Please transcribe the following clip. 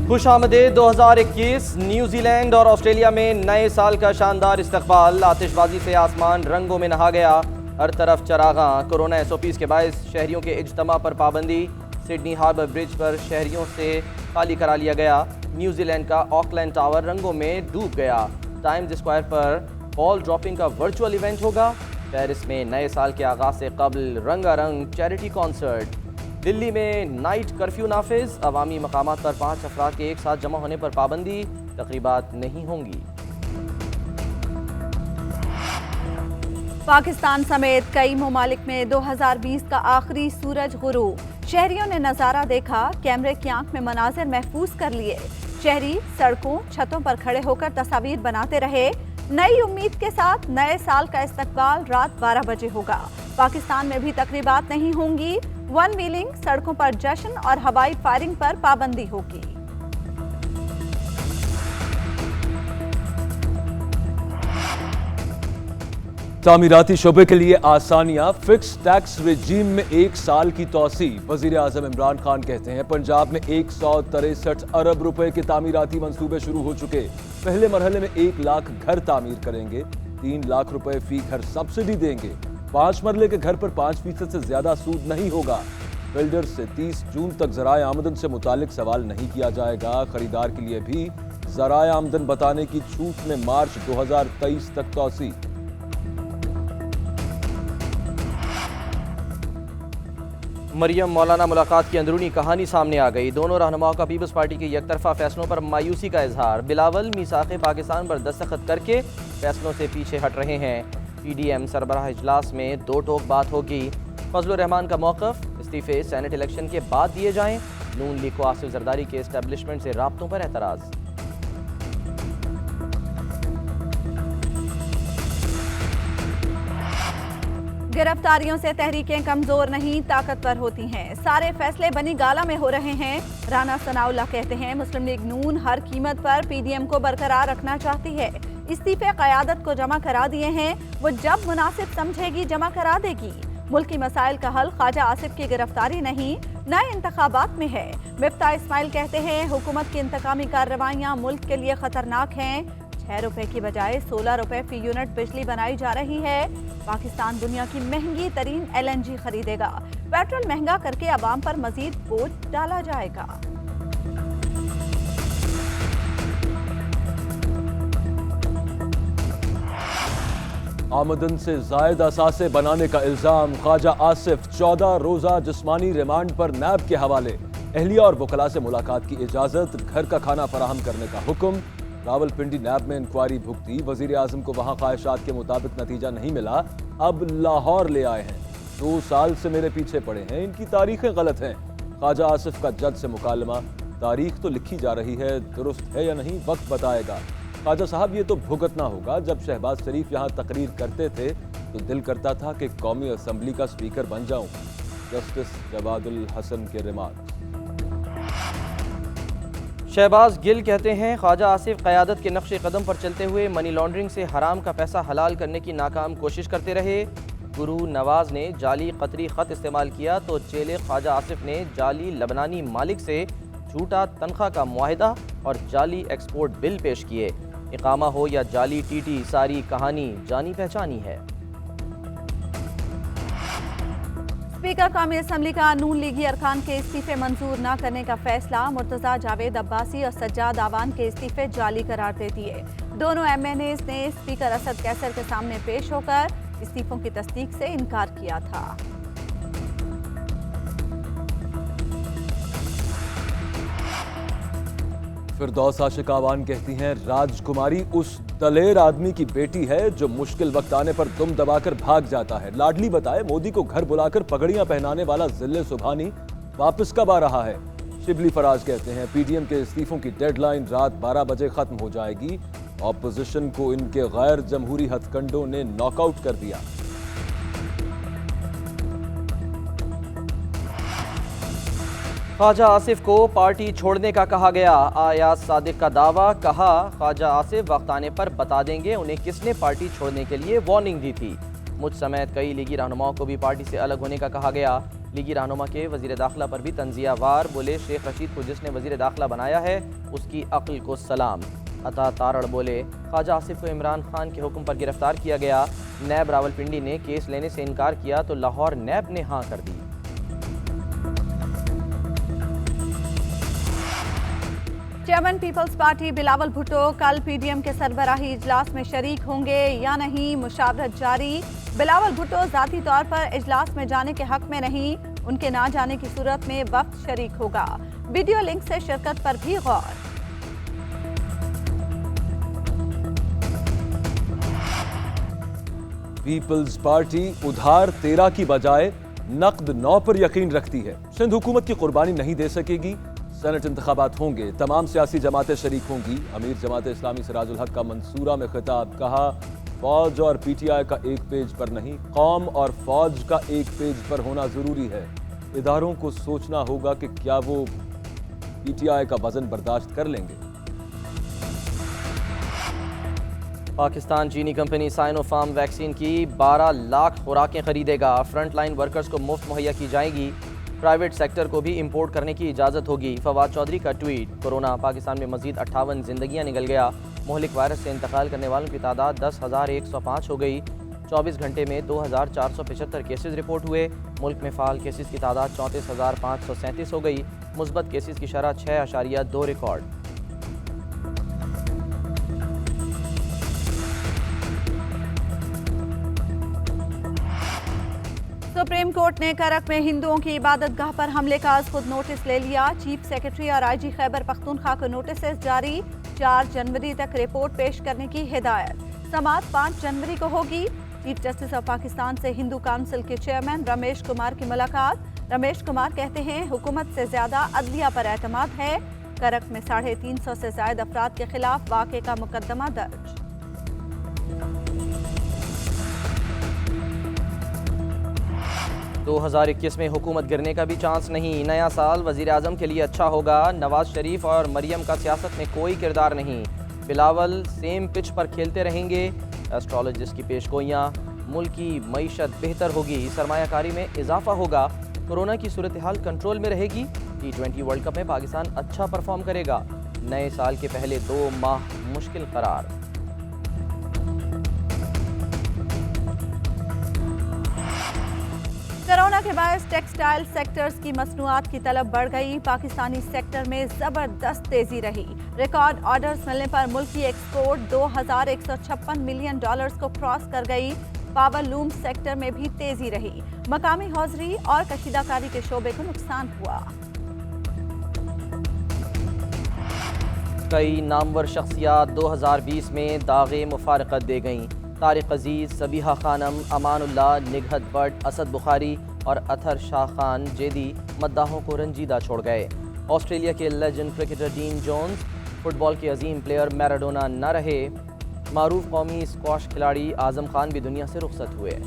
खुश आमदीद 2021। न्यूजी लैंड और ऑस्ट्रेलिया में नए साल का शानदार इस्तकबाल। आतिशबाजी से आसमान रंगों में नहा गया, हर तरफ चरागां। कोरोना SOPs के बायस शहरियों के इज्तिमा पर पाबंदी। सिडनी हार्बर ब्रिज पर शहरियों से खाली करा लिया गया। न्यूजी लैंड का ऑकलैंड टावर रंगों में डूब गया। टाइम्स स्क्वायर पर बॉल ड्रॉपिंग का वर्चुअल इवेंट होगा। पेरिस में नए साल के आगाज से कबल रंगारंग चैरिटी कॉन्सर्ट। दिल्ली में नाइट कर्फ्यू नाफिज। अवामी मकामात पर 5 अफराद के एक साथ जमा होने पर पाबंदी। तकरीबात नहीं होंगी। पाकिस्तान समेत कई ममालिक में 2020 का आखिरी सूरज गुरूब। शहरियों ने नज़ारा देखा, कैमरे की आंख में मनाजिर महफूज कर लिए। शहरी सड़कों छतों पर खड़े होकर तस्वीर बनाते रहे। नई उम्मीद के साथ नए साल का इस्तकबाल रात 12 बजे होगा। पाकिस्तान में भी तकरीबात नहीं होंगी। वन व्हीलिंग, सड़कों पर जश्न और हवाई फायरिंग पर पाबंदी होगी। तामीराती शोबे के लिए आसानियां। फिक्स टैक्स रेजीम में 1 साल की तौसी। वजीर आजम इमरान खान कहते हैं पंजाब में 163 अरब रुपए के तामीराती मंसूबे शुरू हो चुके। पहले मरहले में 1 लाख घर तामीर करेंगे। 3 लाख रुपए फी घर सब्सिडी देंगे। 5 मरले के घर पर 5% से ज्यादा सूद नहीं होगा। बिल्डर से 30 जून तक ज़राए आमदन से मुतालिक सवाल नहीं किया जाएगा। खरीदार के लिए भी ज़राए आमदन बताने की छूट में मार्च 2023 तक तौसी। मरियम मौलाना मुलाकात की अंदरूनी कहानी सामने आ गई। दोनों रहनुमाओं का पीपल्स पार्टी के यकतरफा फैसलों पर मायूसी का इजहार। बिलावल मीसाक़े पाकिस्तान पर दस्तखत करके फैसलों से पीछे हट रहे हैं। PDM सरबराह इजलास में 2 टोक बात होगी। फजलुर रहमान का मौक़िफ़, इस्तीफ़े सेनेट इलेक्शन के बाद दिए जाएं। नून लीग को आसिफ जरदारी के एस्टेब्लिशमेंट से राब्तों पर एतराज़। गिरफ्तारियों से तहरीकें कमजोर नहीं, ताकतवर होती हैं। सारे फैसले बनी गाला में हो रहे हैं। राना सनाउल्लाह कहते हैं मुस्लिम लीग नून हर कीमत पर PDM को बरकरार रखना चाहती है। इस्तीफे क़यादत को जमा करा दिए हैं, वो जब मुनासिब समझेगी जमा करा देगी। मुल्की मसाइल का हल ख्वाजा आसिफ की गिरफ्तारी नहीं, नए इंतखाबात में है। मिफ्ता इस्माइल कहते हैं हुकूमत की इंतकामी कार्रवाइयाँ मुल्क के लिए खतरनाक हैं। 6 रुपए की बजाय 16 रुपए फी यूनिट बिजली बनाई जा रही है। पाकिस्तान दुनिया की महंगी तरीन LNG खरीदेगा। पेट्रोल महंगा करके अवाम पर मजीद बोझ डाला जाएगा। आमदन से जायद असासे बनाने का इल्जाम। ख्वाजा आसिफ 14 रोजा जिस्मानी रिमांड पर नैब के हवाले। अहलिया और वकला से मुलाकात की इजाजत। घर का खाना फराहम करने का हुक्म। रावलपिंडी नैब में इंक्वायरी भुगती। वजीर आजम को वहां ख्वाहिशात के मुताबिक नतीजा नहीं मिला, अब लाहौर ले आए हैं। 2 साल से मेरे पीछे पड़े हैं, इनकी तारीखें गलत हैं। ख्वाजा आसिफ का जज से मुकालमा। तारीख तो लिखी जा रही है, दुरुस्त है या नहीं वक्त बताएगा। ख्वाजा साहब ये तो भुगतना होगा। जब शहबाज शरीफ यहाँ तकरीर करते थे तो दिल करता था कि कौमी असम्बली का स्पीकर बन जाऊं। जस्टिस जवादुल हसन के रिमार्क। शहबाज गिल कहते हैं ख्वाजा आसिफ क़यादत के नक्शे कदम पर चलते हुए मनी लॉन्ड्रिंग से हराम का पैसा हलाल करने की नाकाम कोशिश करते रहे। गुरु नवाज ने जाली कतरी ख़त इस्तेमाल किया तो चेले ख्वाजा आसिफ ने जाली लबनानी मालिक से झूठा तनख्वाह का मुआहिदा और जाली एक्सपोर्ट बिल पेश किए। इकामा हो या जाली TT, सारी कहानी जानी पहचानी है। स्पीकर कौमी असम्बली का नून लीगी अरकान के इस्तीफे मंजूर न करने का फैसला। मुर्तज़ा जावेद अब्बासी और सज्जाद आवान के इस्तीफे जाली करार दे दिए। दोनों MNAs ने स्पीकर असद कैसर के सामने पेश होकर इस्तीफों की तस्दीक से इनकार किया था। फिरदौस आशिक आवान कहती हैं राजकुमारी उस दलेर आदमी की बेटी है जो मुश्किल वक्त आने पर दुम दबाकर भाग जाता है। लाडली बताए मोदी को घर बुलाकर पगड़ियां पहनाने वाला जिले सुबहानी वापस कब आ रहा है। शिबली फराज कहते हैं PDM के इस्तीफों की डेडलाइन रात 12 बजे खत्म हो जाएगी। ऑपोजिशन को इनके गैर जमहूरी हथकंडों ने नॉकआउट कर दिया। ख्वाजा आसिफ को पार्टी छोड़ने का कहा गया। आयाज सादिक का दावा। कहा ख्वाजा आसिफ वक्त आने पर बता देंगे उन्हें किसने पार्टी छोड़ने के लिए वार्निंग दी थी। मुझ समेत कई लीगी रहनुमाओं को भी पार्टी से अलग होने का कहा गया। لیگی رہنما کے وزیر داخلہ پر بھی تنزیہ وار، بولے شیخ رشید کو جس نے وزیر داخلہ بنایا ہے اس کی عقل کو سلام۔ عطا تارڑ بولے خواجہ آصف کو عمران خان کے حکم پر گرفتار کیا گیا، نیب راولپنڈی نے کیس لینے سے انکار کیا تو لاہور نیب نے ہاں کر دی۔ چیئرمین پیپلز پارٹی بلاول بھٹو کل پی ڈی ایم کے سربراہی اجلاس میں شریک ہوں گے یا نہیں، مشاورت جاری۔ بلاول بھٹو ذاتی طور پر اجلاس میں جانے کے حق میں نہیں، ان کے نہ جانے کی صورت میں وفد شریک ہوگا۔ ویڈیو لنک سے شرکت پر بھی غور۔ پیپلز پارٹی ادھار 13 کی بجائے نقد 9 پر یقین رکھتی ہے۔ سندھ حکومت کی قربانی نہیں دے سکے گی۔ سینٹ انتخابات ہوں گے، تمام سیاسی جماعتیں شریک ہوں گی۔ امیر جماعت اسلامی سراج الحق کا منصورہ میں خطاب، کہا فوج اور پی ٹی آئی کا ایک پیج پر نہیں، قوم اور فوج کا ایک پیج پر ہونا ضروری ہے۔ اداروں کو سوچنا ہوگا کہ کیا وہ پی ٹی آئی کا وزن برداشت کر لیں گے۔ پاکستان چینی کمپنی سائنو فارم ویکسین کی 12 لاکھ خوراکیں خریدے گا، فرنٹ لائن ورکرز کو مفت مہیا کی جائیں گی۔ پرائیویٹ سیکٹر کو بھی امپورٹ کرنے کی اجازت ہوگی۔ فواد چودھری کا ٹویٹ، کورونا پاکستان میں مزید 58 زندگیاں نگل گیا، مہلک وائرس سے انتقال کرنے والوں کی تعداد 10,105 ہو گئی۔ 24 گھنٹے میں 2,475 کیسز رپورٹ ہوئے، ملک میں فعال کیسز کی تعداد 34,537 ہو گئی، مثبت کیسز کی شرح 6.2 ریکارڈ۔ سپریم کورٹ نے کرک میں ہندوؤں کی عبادت گاہ پر حملے کا از خود نوٹس لے لیا، چیف سیکرٹری اور آئی جی خیبر پختونخوا کو نوٹسز جاری، 4 جنوری تک رپورٹ پیش کرنے کی ہدایت۔ سماعت 5 جنوری کو ہوگی۔ چیف جسٹس آف پاکستان سے ہندو کونسل کے چیئرمین رمیش کمار کی ملاقات۔ رمیش کمار کہتے ہیں حکومت سے زیادہ عدلیہ پر اعتماد ہے۔ کرک میں 350 سے زائد افراد کے خلاف واقعے کا مقدمہ درج۔ 2021 میں حکومت گرنے کا بھی چانس نہیں، نیا سال وزیر اعظم کے لیے اچھا ہوگا، نواز شریف اور مریم کا سیاست میں کوئی کردار نہیں، بلاول سیم پچ پر کھیلتے رہیں گے، ایسٹرالوجسٹ کی پیش گوئیاں، ملک کی معیشت بہتر ہوگی، سرمایہ کاری میں اضافہ ہوگا، کورونا کی صورتحال کنٹرول میں رہے گی، T20 ورلڈ کپ میں پاکستان اچھا پرفارم کرے گا، نئے سال کے پہلے 2 ماہ مشکل قرار۔ کورونا کے باعث ٹیکسٹائل سیکٹرز کی مصنوعات کی طلب بڑھ گئی، پاکستانی سیکٹر میں زبردست تیزی رہی، ریکارڈ آرڈرز ملنے پر ملکی ایکسپورٹ $2,156 ملین کو کراس کر گئی، پاور لوم سیکٹر میں بھی تیزی رہی، مقامی حوزری اور کشیدہ کاری کے شعبے کو نقصان ہوا۔ کئی نامور شخصیات 2020 میں داغ مفارقت دے گئیں، طارق عزیز، سبیحہ خانم، امان اللہ، نگہت بٹ، اسد بخاری اور اطہر شاہ خان جیدی مداحوں کو رنجیدہ چھوڑ گئے۔ آسٹریلیا کے legend cricketer Dean Jones, football کے عظیم پلیئر میراڈونا نہ رہے، معروف قومی اسکواش کھلاڑی اعظم خان بھی دنیا سے رخصت ہوئے۔